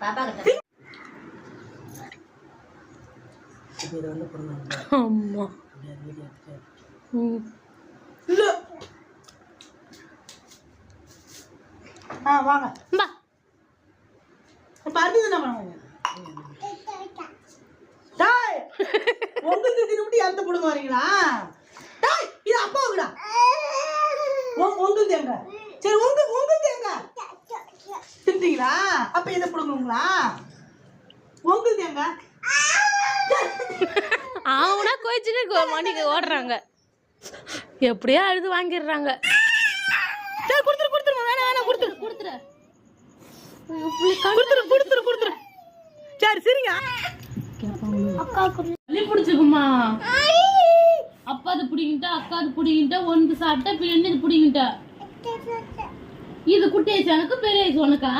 பாப்பா கிட்ட இது வந்து பண்ணுவாங்க. அம்மா இல்ல வாங்க பா அடுத்தது என்ன பண்ணுவாங்க? டாய் உங்களுக்கு தின்னுட்டு அந்த புடுங்க வரீங்களா? டாய் இது அப்பாவுக்குடா. உங்களுக்கு எங்க? சரி உங்களுக்கு எங்க? தின்ட்டீங்களா? அப்ப இதை புடுங்குங்களா? உங்களுக்கு எங்க? அவனா கோச்சிட்டு மணிக்கு ஓடுறாங்க. எப்படியோ அழுது வாங்கிடுறாங்க. சரி கொடுத்துரு வேணாம் கொடுத்துரு சரி சரிங்க. சளி பிடிச்சிக்குமா? அப்பா அது பிடிங்கிட்டா அக்கா அது பிடிங்கிட்டா ஒன்று சாப்பிட்டா இப்ப என்ன இது பிடிங்கிட்டா? இது குட்டி வயசு எனக்கு பெரிய வயசு உனக்கா?